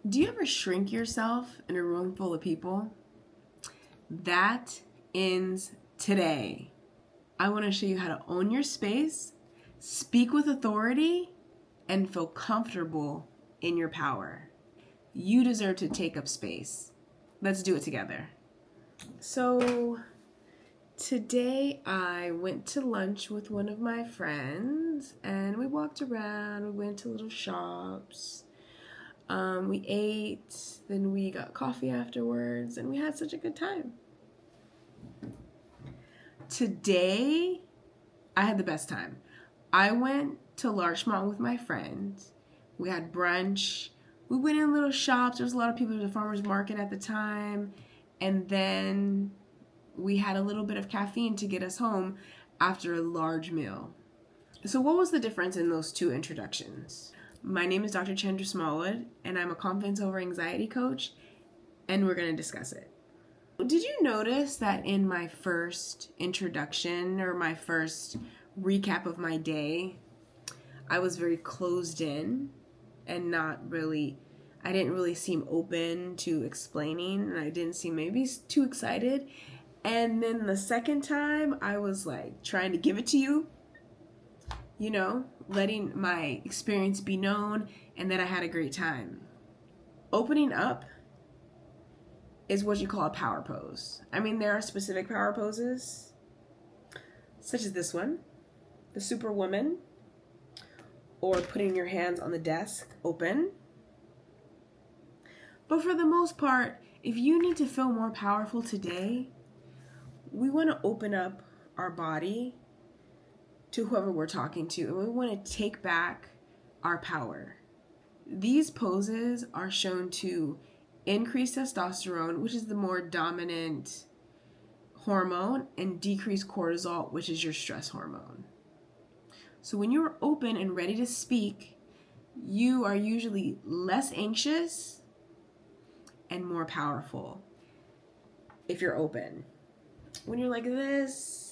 Do you ever shrink yourself in a room full of people? That ends today. I want to show you how to own your space, speak with authority, and feel comfortable in your power. You deserve to take up space. Let's do it together. So, today I went to lunch with one of my friends and we walked around, we went to little shops. We ate, then we got coffee afterwards, and we had such a good time. Today, I had the best time. I went to Larchmont with my friends. We had brunch. We went in little shops. There was a lot of people at the farmer's market at the time. And then we had a little bit of caffeine to get us home after a large meal. So what was the difference in those two introductions? My name is Dr. Chandra Smallwood, and I'm a confidence over anxiety coach, and we're going to discuss it. Did you notice that in my first introduction or my first recap of my day, I was very closed in and I didn't really seem open to explaining, and I didn't seem maybe too excited. And then the second time, I was like trying to give it to you, letting my experience be known and that I had a great time. Opening up is what you call a power pose. I mean, there are specific power poses, such as this one, the Superwoman, or putting your hands on the desk open. But for the most part, if you need to feel more powerful today, we want to open up our body to whoever we're talking to, and we want to take back our power. These poses are shown to increase testosterone, which is the more dominant hormone, and decrease cortisol, which is your stress hormone. So when you're open and ready to speak, you are usually less anxious and more powerful if you're open. When you're like this,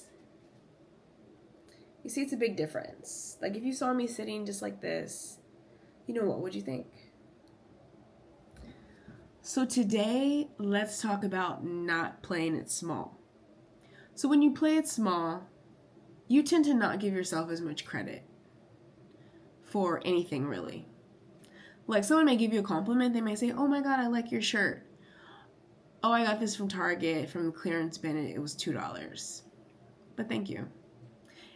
you see, it's a big difference. Like if you saw me sitting just like this, what would you think? So today, let's talk about not playing it small. So when you play it small, you tend to not give yourself as much credit for anything really. Like someone may give you a compliment, they may say, "Oh my God, I like your shirt. Oh, I got this from Target, from the clearance bin, it was $2. But thank you."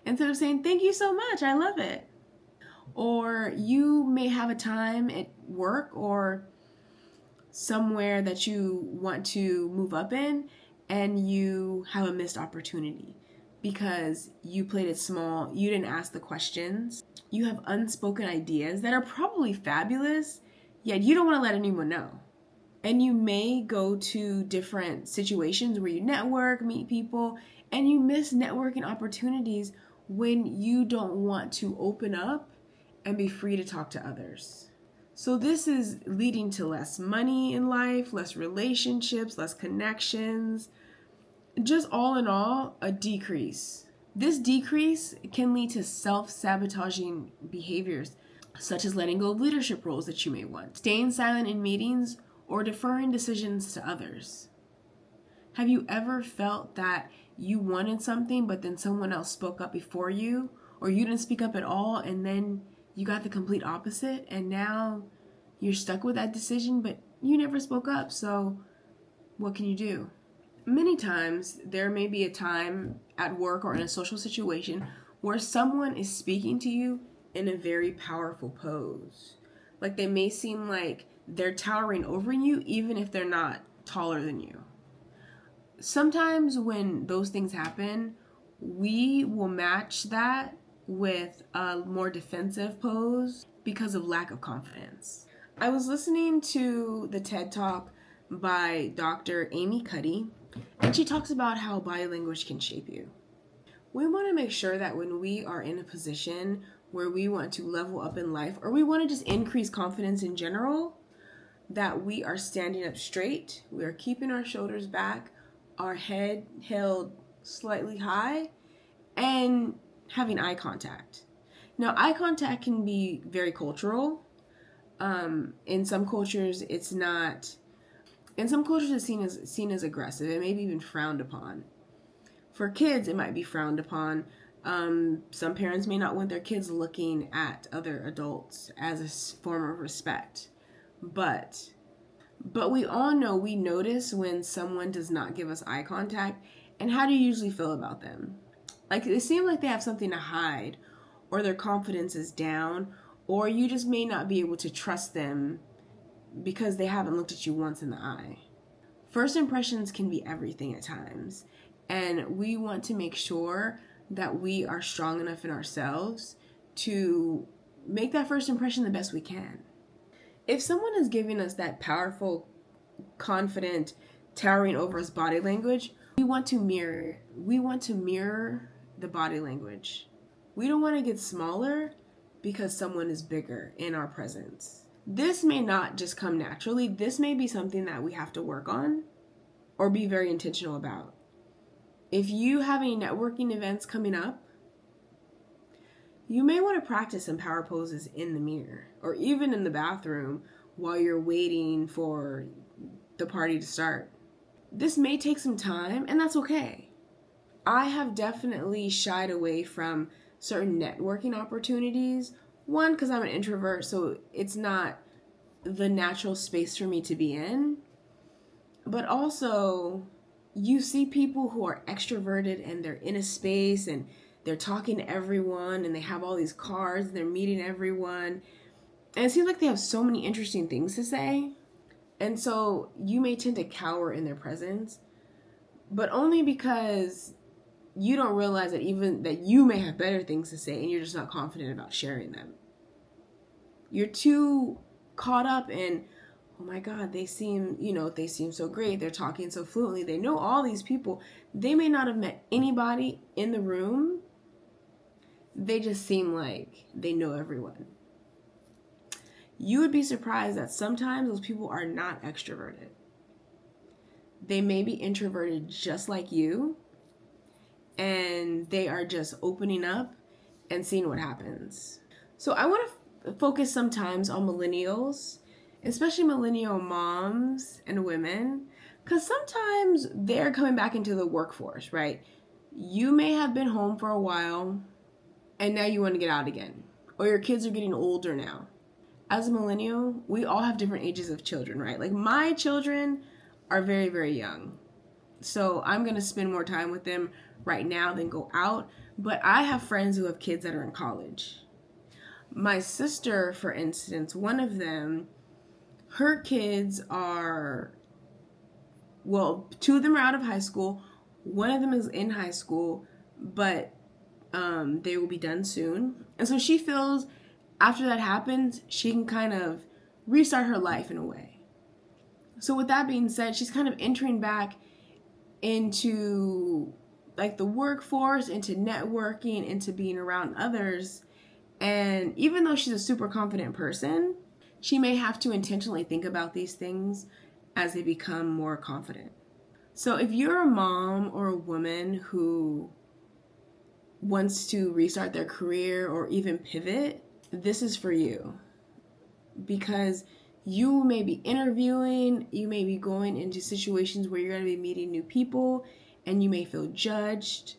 Instead of saying, "Thank you so much, I love it." Or you may have a time at work or somewhere that you want to move up in, and you have a missed opportunity because you played it small, you didn't ask the questions. You have unspoken ideas that are probably fabulous, yet you don't want to let anyone know. And you may go to different situations where you network, meet people, and you miss networking opportunities when you don't want to open up and be free to talk to others. So this is leading to less money in life, less relationships, less connections, just all in all, a decrease. This decrease can lead to self-sabotaging behaviors, such as letting go of leadership roles that you may want, staying silent in meetings, or deferring decisions to others. Have you ever felt that you wanted something, but then someone else spoke up before you, or you didn't speak up at all, and then you got the complete opposite, and now you're stuck with that decision, but you never spoke up, so what can you do? Many times, there may be a time at work or in a social situation where someone is speaking to you in a very powerful pose. Like they may seem like they're towering over you, even if they're not taller than you. Sometimes when those things happen, we will match that with a more defensive pose because of lack of confidence. I was listening to the TED Talk by Dr. Amy Cuddy, and she talks about how body language can shape you. We want to make sure that when we are in a position where we want to level up in life, or we want to just increase confidence in general, that we are standing up straight, we are keeping our shoulders back, our head held slightly high, and having eye contact. Now, eye contact can be very cultural. In some cultures, it's not. In some cultures, it's seen as aggressive. It may be even frowned upon. For kids, it might be frowned upon. Some parents may not want their kids looking at other adults as a form of respect. But we all know, we notice when someone does not give us eye contact. And how do you usually feel about them? Like, it seems like they have something to hide, or their confidence is down, or you just may not be able to trust them because they haven't looked at you once in the eye. First impressions can be everything at times, and we want to make sure that we are strong enough in ourselves to make that first impression the best we can. If someone is giving us that powerful, confident, towering over us body language, we want to mirror the body language. We don't want to get smaller because someone is bigger in our presence. This may not just come naturally. This may be something that we have to work on or be very intentional about. If you have any networking events coming up, you may want to practice some power poses in the mirror or even in the bathroom while you're waiting for the party to start. This may take some time, and that's okay. I have definitely shied away from certain networking opportunities. One, because I'm an introvert, so it's not the natural space for me to be in. But also, you see people who are extroverted and they're in a space and they're talking to everyone and they have all these cards and they're meeting everyone. And it seems like they have so many interesting things to say. And so you may tend to cower in their presence, but only because you don't realize that even that you may have better things to say and you're just not confident about sharing them. You're too caught up in, oh my God, they seem so great. They're talking so fluently. They know all these people. They may not have met anybody in the room. They just seem like they know everyone. You would be surprised that sometimes those people are not extroverted. They may be introverted just like you, and they are just opening up and seeing what happens. So I want to focus sometimes on millennials, especially millennial moms and women, because sometimes they're coming back into the workforce, right? You may have been home for a while, and now you want to get out again, or your kids are getting older now. As a millennial, we all have different ages of children, right? Like, my children are very, very young. So I'm going to spend more time with them right now than go out. But I have friends who have kids that are in college. My sister, for instance, one of them, her kids are, well, two of them are out of high school. One of them is in high school, but they will be done soon. And so she feels after that happens, she can kind of restart her life in a way. So with that being said, she's kind of entering back into like the workforce, into networking, into being around others. And even though she's a super confident person, she may have to intentionally think about these things as they become more confident. So if you're a mom or a woman who wants to restart their career or even pivot, this is for you, because you may be interviewing, you may be going into situations where you're going to be meeting new people and you may feel judged.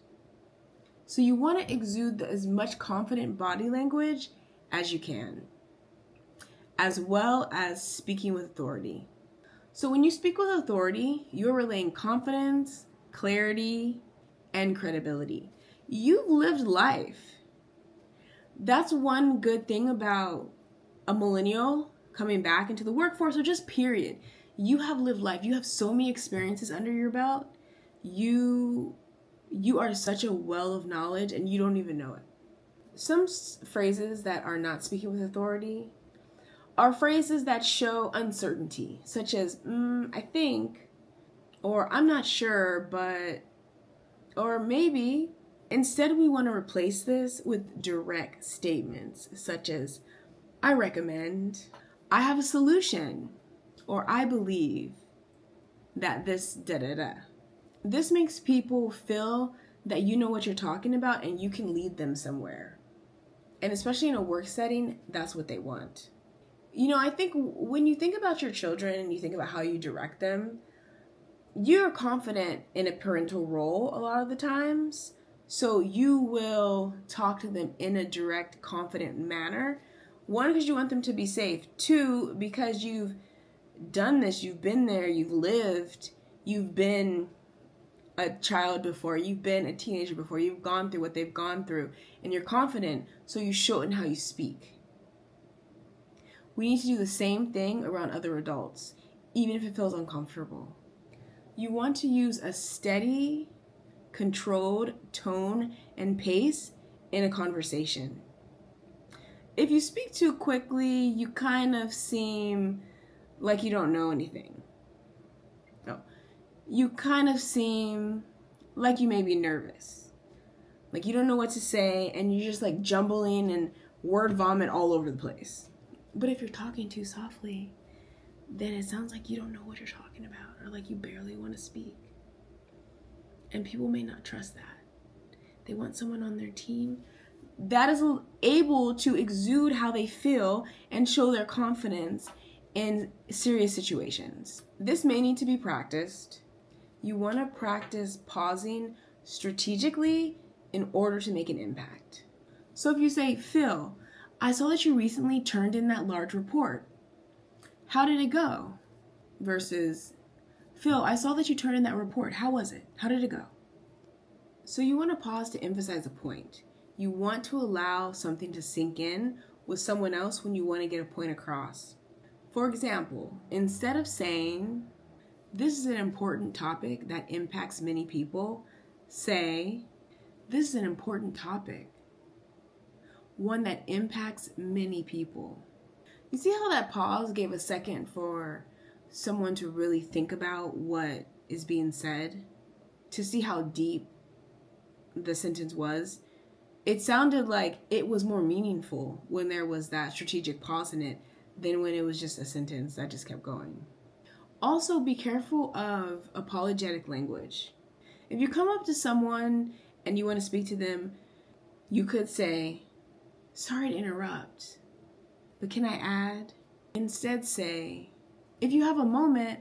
So you want to exude as much confident body language as you can, as well as speaking with authority. So when you speak with authority, you're relaying confidence, clarity, and credibility. You've lived life. That's one good thing about a millennial coming back into the workforce, or just period. You have lived life. You have so many experiences under your belt. You are such a well of knowledge and you don't even know it. Some phrases that are not speaking with authority are phrases that show uncertainty, such as, I think, or I'm not sure, but, or maybe. Instead, we want to replace this with direct statements, such as, I recommend, I have a solution, or I believe that this da-da-da. This makes people feel that you know what you're talking about and you can lead them somewhere. And especially in a work setting, that's what they want. I think when you think about your children and you think about how you direct them, you're confident in a parental role a lot of the times. So you will talk to them in a direct, confident manner. One, because you want them to be safe. Two, because you've done this, you've been there, you've lived, you've been a child before, you've been a teenager before, you've gone through what they've gone through, and you're confident, so you show it in how you speak. We need to do the same thing around other adults, even if it feels uncomfortable. You want to use a steady, controlled tone and pace in a conversation. If you speak too quickly, you kind of seem like you don't know anything. You kind of seem like you may be nervous. Like you don't know what to say and you're just like jumbling and word vomit all over the place. But if you're talking too softly, then it sounds like you don't know what you're talking about, or like you barely want to speak. And people may not trust that. They want someone on their team that is able to exude how they feel and show their confidence in serious situations. This may need to be practiced. You want to practice pausing strategically in order to make an impact. So if you say, Phil, I saw that you recently turned in that large report. How did it go? Versus, Phil, I saw that you turned in that report. How was it? How did it go? So you want to pause to emphasize a point. You want to allow something to sink in with someone else when you want to get a point across. For example, instead of saying, this is an important topic that impacts many people, say, this is an important topic, one that impacts many people. You see how that pause gave a second for someone to really think about what is being said, to see how deep the sentence was? It sounded like it was more meaningful when there was that strategic pause in it than when it was just a sentence that just kept going. Also, be careful of apologetic language. If you come up to someone and you want to speak to them, you could say, sorry to interrupt, but can I add? Instead say, if you have a moment,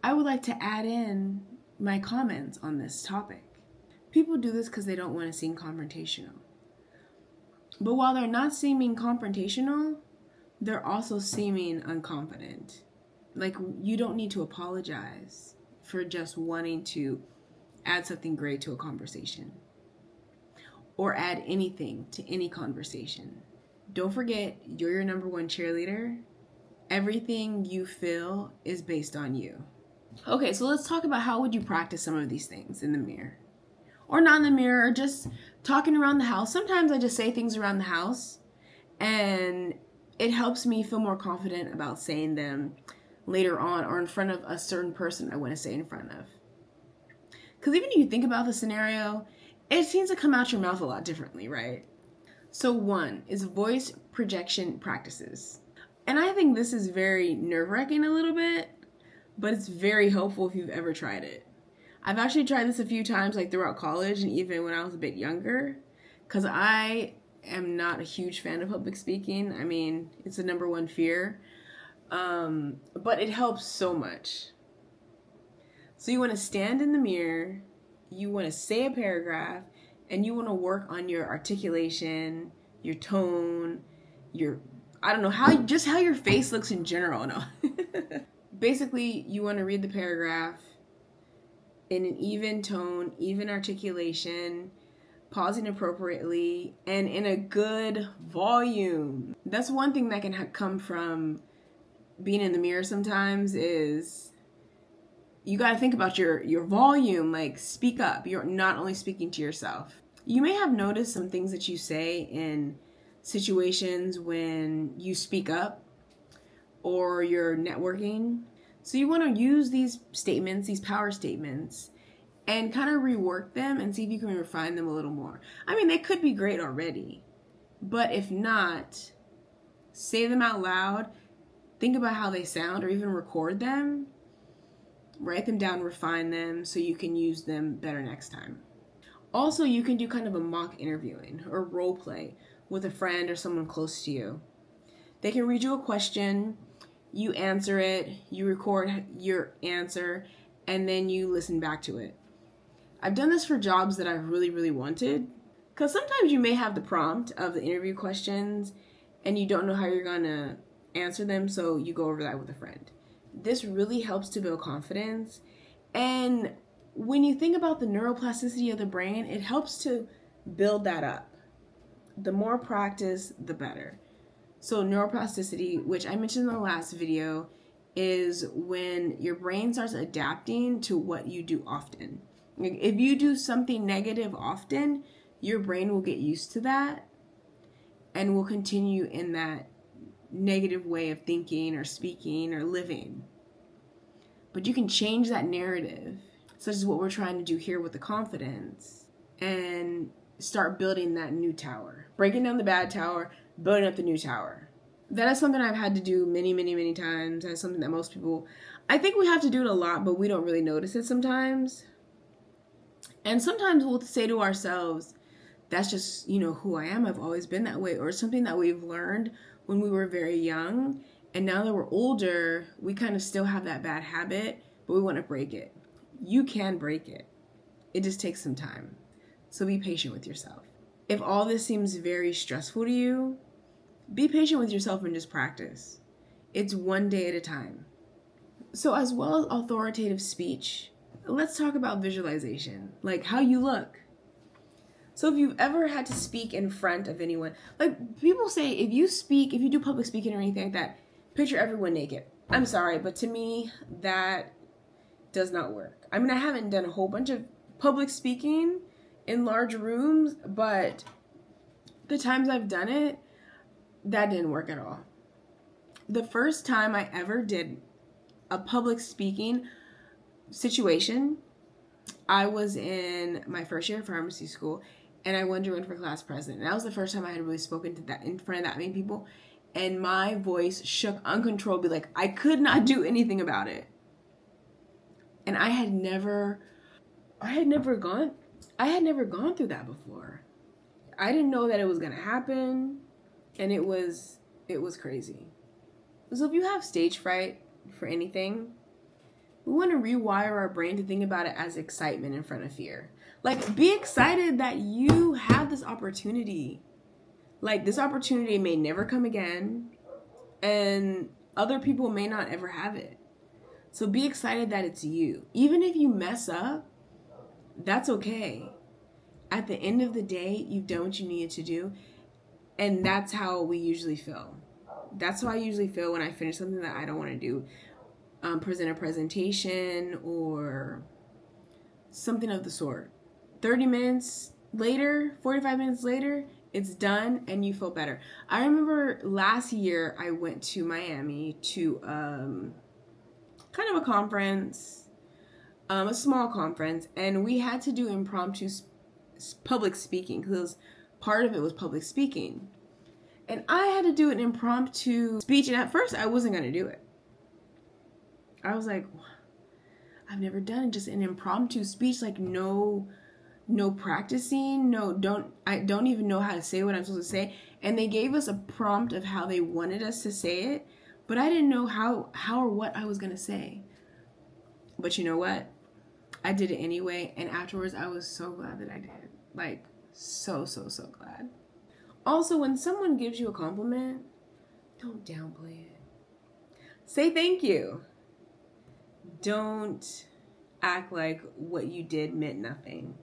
I would like to add in my comments on this topic. People do this because they don't want to seem confrontational. But while they're not seeming confrontational, they're also seeming unconfident. Like, you don't need to apologize for just wanting to add something great to a conversation or add anything to any conversation. Don't forget, you're your number one cheerleader. Everything you feel is based on you. Okay, so let's talk about how would you practice some of these things in the mirror. Or not in the mirror, or just talking around the house. Sometimes I just say things around the house and it helps me feel more confident about saying them later on or in front of a certain person I want to say in front of. Because even if you think about the scenario, it seems to come out your mouth a lot differently, right? So 1 is voice projection practices. And I think this is very nerve-wracking a little bit, but it's very helpful if you've ever tried it. I've actually tried this a few times, like throughout college and even when I was a bit younger, because I am not a huge fan of public speaking. I mean, it's the number one fear. But it helps so much. So you want to stand in the mirror, you want to say a paragraph, and you want to work on your articulation, your tone, I don't know, how your face looks in general. No. Basically, you want to read the paragraph in an even tone, even articulation, pausing appropriately, and in a good volume. That's one thing that can come from being in the mirror sometimes is you got to think about your volume, like speak up. You're not only speaking to yourself. You may have noticed some things that you say in situations when you speak up or you're networking. So you want to use these statements, these power statements, and kind of rework them and see if you can refine them a little more. I mean, they could be great already, but if not, say them out loud. Think about how they sound or even record them. Write them down, refine them so you can use them better next time. Also, you can do kind of a mock interviewing or role play with a friend or someone close to you. They can read you a question, you answer it, you record your answer, and then you listen back to it. I've done this for jobs that I've really, really wanted, because sometimes you may have the prompt of the interview questions and you don't know how you're going to answer them, so you go over that with a friend. This really helps to build confidence. And when you think about the neuroplasticity of the brain, it helps to build that up. The more practice, the better. So neuroplasticity, which I mentioned in the last video, is when your brain starts adapting to what you do often. If you do something negative often, your brain will get used to that and will continue in that negative way of thinking or speaking or living. But you can change that narrative, such as what we're trying to do here with the confidence, and start building that new tower. Breaking down the bad tower, building up the new tower. That is something I've had to do many, many, many times. That's something that most people, I think we have to do it a lot, but we don't really notice it sometimes. And sometimes we'll say to ourselves, that's just, who I am. I've always been that way. Or something that we've learned when we were very young. And now that we're older, we kind of still have that bad habit, but we want to break it. You can break it. It just takes some time. So be patient with yourself. If all this seems very stressful to you, be patient with yourself and just practice. It's one day at a time. So as well as authoritative speech, let's talk about visualization, like how you look. So if you've ever had to speak in front of anyone, like people say, if you do public speaking or anything like that, picture everyone naked. I'm sorry, but to me, that does not work. I mean, I haven't done a whole bunch of public speaking in large rooms, but the times I've done it, that didn't work at all. The first time I ever did a public speaking situation, I was in my first year of pharmacy school, and I wanted to run for class president. And that was the first time I had really spoken to that in front of that many people, and my voice shook uncontrollably. Like I could not do anything about it. And I had never gone through that before. I didn't know that it was gonna happen, and it was crazy. So if you have stage fright for anything, we want to rewire our brain to think about it as excitement in front of fear. Like, be excited that you have this opportunity. Like, this opportunity may never come again, and other people may not ever have it. So be excited that it's you. Even if you mess up, that's okay. At the end of the day, you've done what you needed to do, and that's how we usually feel. That's how I usually feel when I finish something that I don't want to do. Present a presentation or something of the sort. 30 minutes later, 45 minutes later, it's done and you feel better. I remember last year I went to Miami to kind of a conference, a small conference, and we had to do impromptu public speaking because part of it was public speaking. And I had to do an impromptu speech, and at first I wasn't going to do it. I was like, I've never done just an impromptu speech, like no practicing, I don't even know how to say what I'm supposed to say. And they gave us a prompt of how they wanted us to say it, but I didn't know how or what I was going to say. But you know what? I did it anyway, and afterwards I was so glad that I did. Like, so glad. Also, when someone gives you a compliment, don't downplay it. Say thank you. Don't act like what you did meant nothing.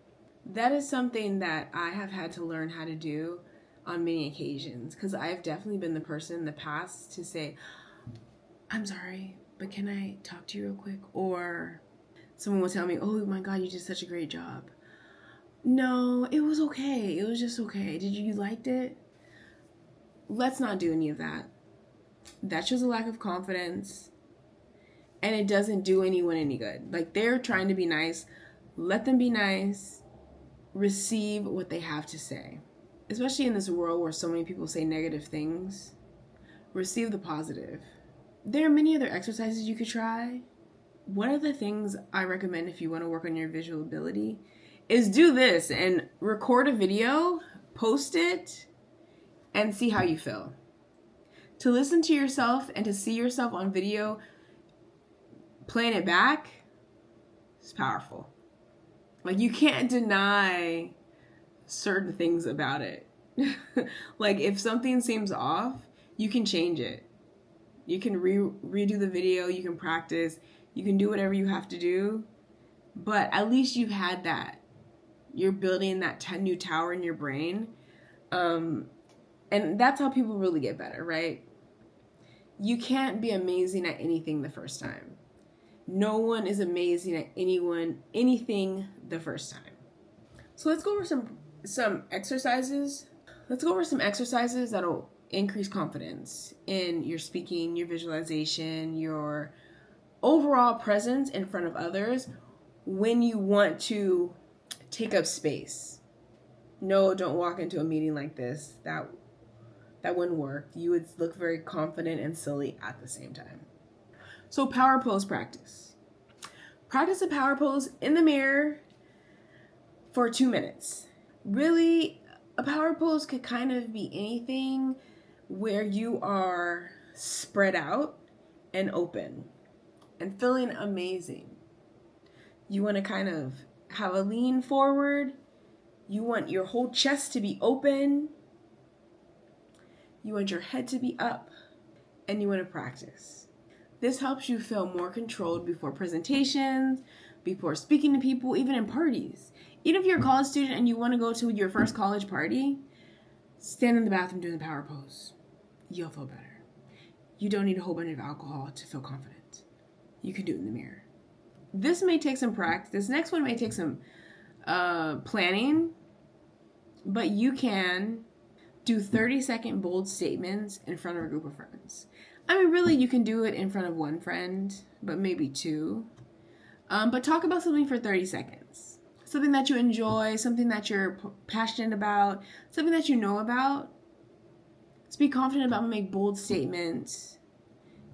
That is something that I have had to learn how to do on many occasions, because I've definitely been the person in the past to say, I'm sorry, but can I talk to you real quick? Or someone will tell me, oh my God, you did such a great job. No, it was okay. It was just okay. You liked it? Let's not do any of that. That shows a lack of confidence, and it doesn't do anyone any good. Like, they're trying to be nice. Let them be nice. Receive what they have to say. Especially in this world where so many people say negative things, receive the positive. There are many other exercises you could try. One of the things I recommend if you want to work on your visual ability is do this and record a video, post it, and see how you feel. To listen to yourself and to see yourself on video playing it back is powerful. Like, you can't deny certain things about it. Like, if something seems off, you can change it. You can redo the video, you can practice, you can do whatever you have to do, but at least you've had that. You're building that new tower in your brain. And that's how people really get better, right? You can't be amazing at anything the first time. No one is amazing at anything the first time. So let's go over some exercises. Let's go over some exercises that'll increase confidence in your speaking, your visualization, your overall presence in front of others when you want to take up space. No, don't walk into a meeting like this. That wouldn't work. You would look very confident and silly at the same time. So power pose practice. Practice a power pose in the mirror for 2 minutes. Really, a power pose could kind of be anything where you are spread out and open and feeling amazing. You want to kind of have a lean forward. You want your whole chest to be open. You want your head to be up, and you want to practice. This helps you feel more controlled before presentations, before speaking to people, even in parties. Even if you're a college student and you want to go to your first college party, stand in the bathroom doing the power pose. You'll feel better. You don't need a whole bunch of alcohol to feel confident. You can do it in the mirror. This may take some practice. This next one may take some planning, but you can do 30-second bold statements in front of a group of friends. I mean, really, you can do it in front of one friend, but maybe two. But talk about something for 30 seconds. Something that you enjoy, something that you're passionate about, something that you know about. Just be confident about and make bold statements.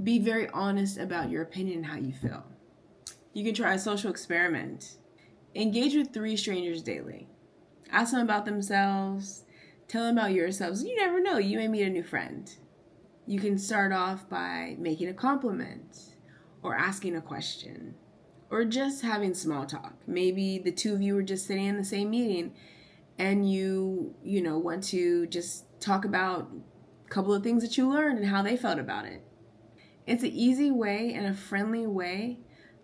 Be very honest about your opinion and how you feel. You can try a social experiment. Engage with 3 strangers daily. Ask them about themselves. Tell them about yourselves. You never know. You may meet a new friend. You can start off by making a compliment or asking a question or just having small talk. Maybe the two of you were just sitting in the same meeting and you want to just talk about a couple of things that you learned and how they felt about it. It's an easy way and a friendly way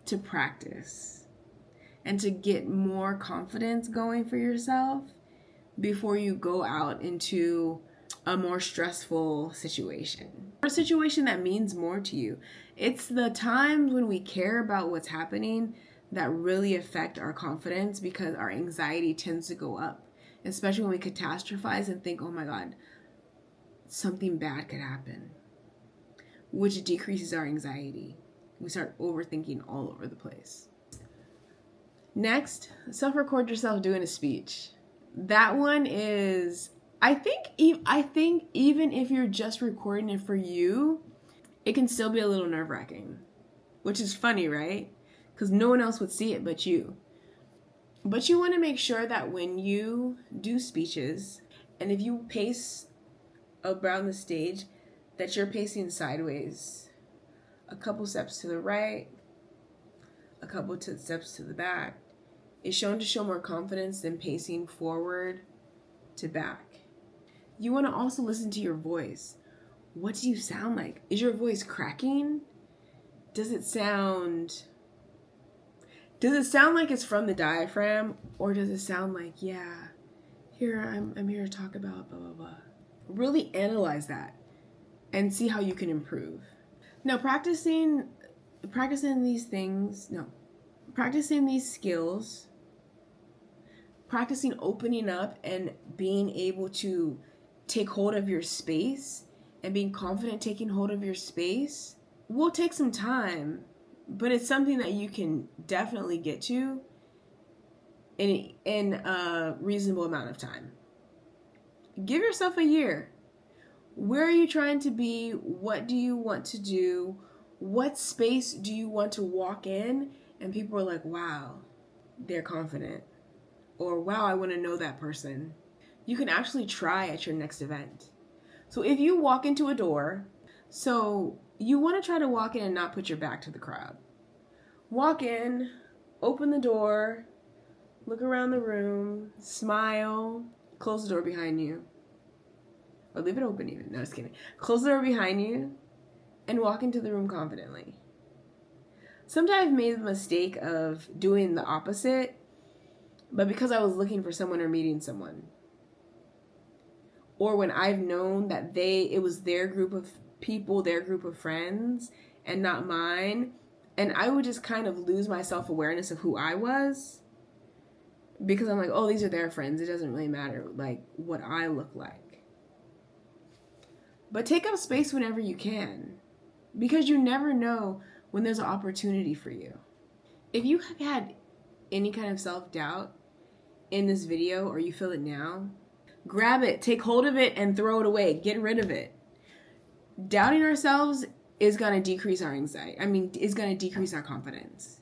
to practice and to get more confidence going for yourself before you go out into a more stressful situation. Or a situation that means more to you. It's the times when we care about what's happening that really affect our confidence because our anxiety tends to go up. Especially when we catastrophize and think, oh my God, something bad could happen. Which decreases our anxiety. We start overthinking all over the place. Next, self-record yourself doing a speech. That one is, I think even if you're just recording it for you, it can still be a little nerve-wracking. Which is funny, right? Because no one else would see it but you. But you want to make sure that when you do speeches, and if you pace around the stage, that you're pacing sideways. A couple steps to the right, a couple steps to the back. It's shown to show more confidence than pacing forward to back. You want to also listen to your voice. What do you sound like? Is your voice cracking? Does it sound like it's from the diaphragm, or does it sound like, yeah, here I'm here to talk about blah blah blah. Really analyze that and see how you can improve. Now, practicing these skills, practicing opening up and being able to take hold of your space and being confident taking hold of your space will take some time, but it's something that you can definitely get to in a reasonable amount of time. Give yourself a year. Where are you trying to be? What do you want to do? What space do you want to walk in? And people are like, wow, they're confident. Or wow, I want to know that person. You can actually try at your next event. So if you walk into a door, So you want to try to walk in and not put your back to the crowd. Walk in, open the door, look around the room, smile, close the door behind you. Or leave it open even. No, just kidding. Close the door behind you and walk into the room confidently. Sometimes I've made the mistake of doing the opposite, but because I was looking for someone or meeting someone. Or when I've known that it was their group of people, their group of friends, and not mine, and I would just kind of lose my self-awareness of who I was, because I'm like, oh, these are their friends. It doesn't really matter, like, what I look like. But take up space whenever you can, because you never know when there's an opportunity for you. If you have had any kind of self-doubt in this video, or you feel it now, grab it, take hold of it, and throw it away. Get rid of it. Doubting ourselves is going to decrease our anxiety. Is going to decrease our confidence.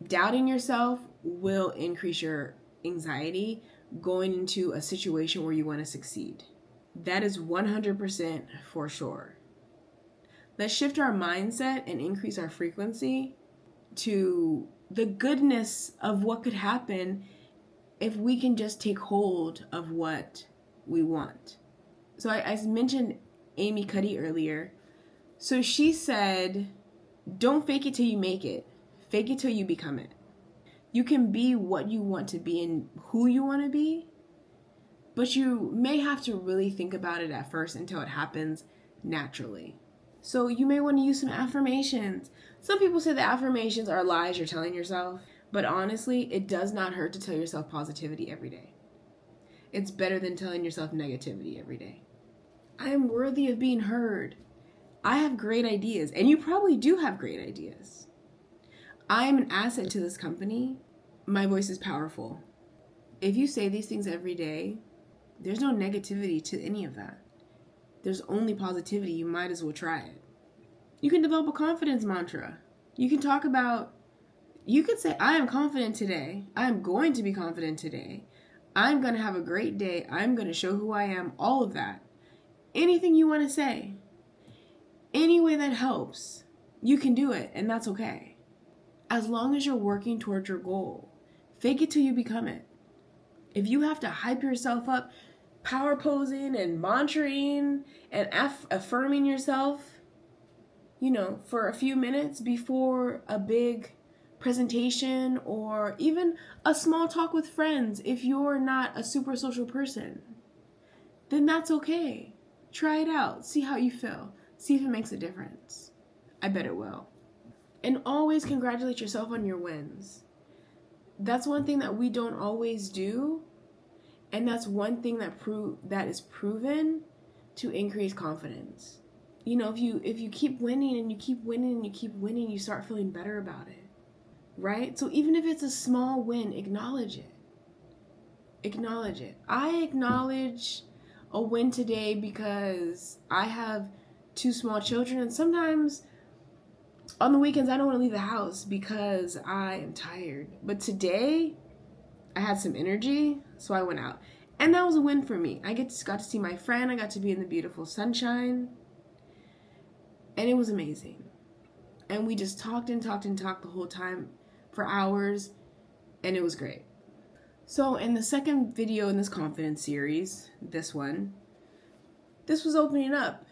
Doubting yourself will increase your anxiety going into a situation where you want to succeed. That is 100% for sure. Let's shift our mindset and increase our frequency to the goodness of what could happen if we can just take hold of what we want. So I mentioned Amy Cuddy earlier. So she said, don't fake it till you make it. Fake it till you become it. You can be what you want to be and who you want to be, but you may have to really think about it at first until it happens naturally. So you may want to use some affirmations. Some people say the affirmations are lies you're telling yourself, but honestly, it does not hurt to tell yourself positivity every day. It's better than telling yourself negativity every day. I am worthy of being heard. I have great ideas, and you probably do have great ideas. I am an asset to this company. My voice is powerful. If you say these things every day, there's no negativity to any of that. There's only positivity. You might as well try it. You can develop a confidence mantra. You can say, I am confident today. I am going to be confident today. I'm going to have a great day. I'm going to show who I am. All of that. Anything you want to say. Any way that helps. You can do it, and that's okay. As long as you're working towards your goal. Fake it till you become it. If you have to hype yourself up, power posing and mantraing and affirming yourself, for a few minutes before a big presentation or even a small talk with friends, if you're not a super social person, then that's okay. Try it out. See how you feel. See if it makes a difference. I bet it will. And always congratulate yourself on your wins. That's one thing that we don't always do. And that's one thing that is proven to increase confidence. If you keep winning and you keep winning and you keep winning, you start feeling better about it. Right? So even if it's a small win, acknowledge it. Acknowledge it. I acknowledge a win today because I have 2 small children, and sometimes on the weekends I don't want to leave the house because I am tired. But today I had some energy, so I went out. And that was a win for me. I got to see my friend. I got to be in the beautiful sunshine. And it was amazing. And we just talked and talked and talked the whole time for hours. And it was great. So in the second video in this confidence series, this was opening up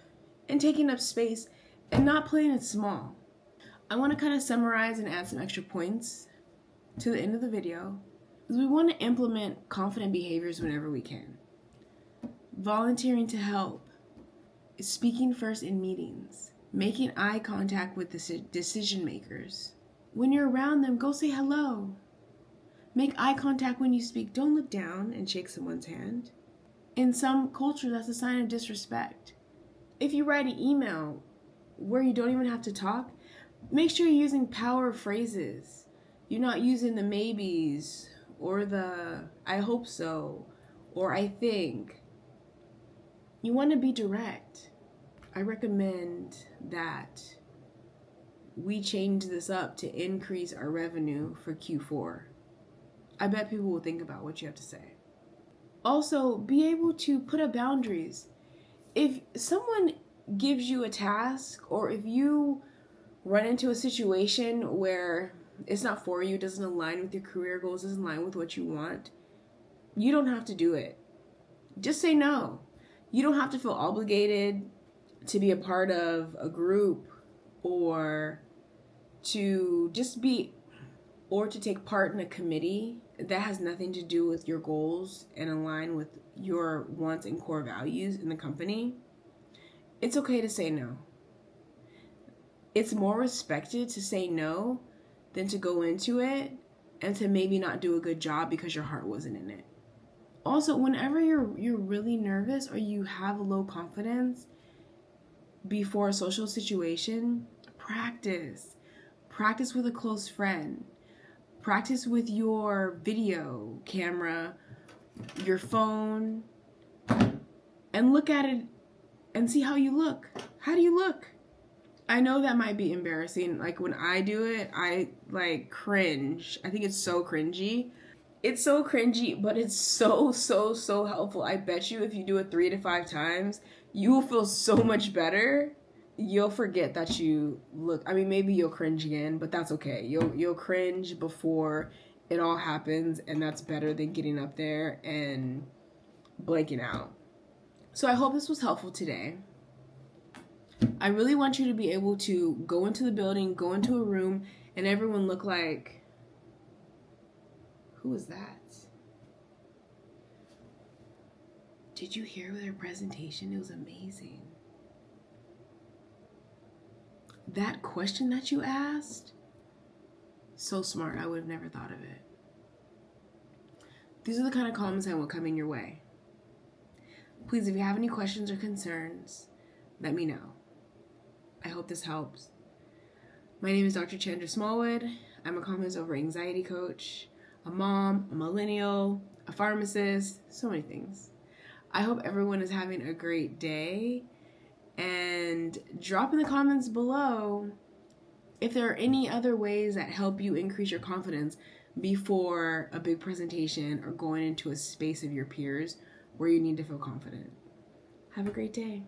and taking up space and not playing it small. I want to kind of summarize and add some extra points to the end of the video. Because we want to implement confident behaviors whenever we can. Volunteering to help. Speaking first in meetings. Making eye contact with the decision makers. When you're around them, go say hello. Make eye contact when you speak. Don't look down and shake someone's hand. In some cultures, that's a sign of disrespect. If you write an email where you don't even have to talk, make sure you're using power phrases. You're not using the maybes or the I hope so or I think. You want to be direct. I recommend that we change this up to increase our revenue for Q4. I bet people will think about what you have to say. Also, be able to put up boundaries. If someone gives you a task, or if you run into a situation where it's not for you, doesn't align with your career goals, doesn't align with what you want, you don't have to do it. Just say no. You don't have to feel obligated to be a part of a group or to take part in a committee that has nothing to do with your goals and align with your wants and core values in the company. It's okay to say no. It's more respected to say no than to go into it and to maybe not do a good job because your heart wasn't in it. Also, whenever you're really nervous or you have low confidence before a social situation, practice. Practice with a close friend. Practice with your video camera, your phone, and look at it and see how you look. How do you look? I know that might be embarrassing. Like when I do it, I like cringe. I think it's so cringy. It's so cringy, but it's so helpful. I bet you if you do it 3 to 5 times, you will feel so much better. You'll forget that you look. I mean, maybe you'll cringe again, but that's okay. You'll cringe before it all happens, and that's better than getting up there and blanking out. So I hope this was helpful today. I really want you to be able to go into the building, go into a room, and everyone look like, who was that? Did you hear their presentation? It was amazing. That question that you asked, so smart. I would have never thought of it. These are the kind of comments I want coming your way. Please, if you have any questions or concerns, let me know. I hope this helps. My name is Dr. Chandra Smallwood. I'm a confidence over anxiety coach, a mom, a millennial, a pharmacist, so many things. I hope everyone is having a great day, and drop in the comments below if there are any other ways that help you increase your confidence before a big presentation or going into a space of your peers where you need to feel confident. Have a great day.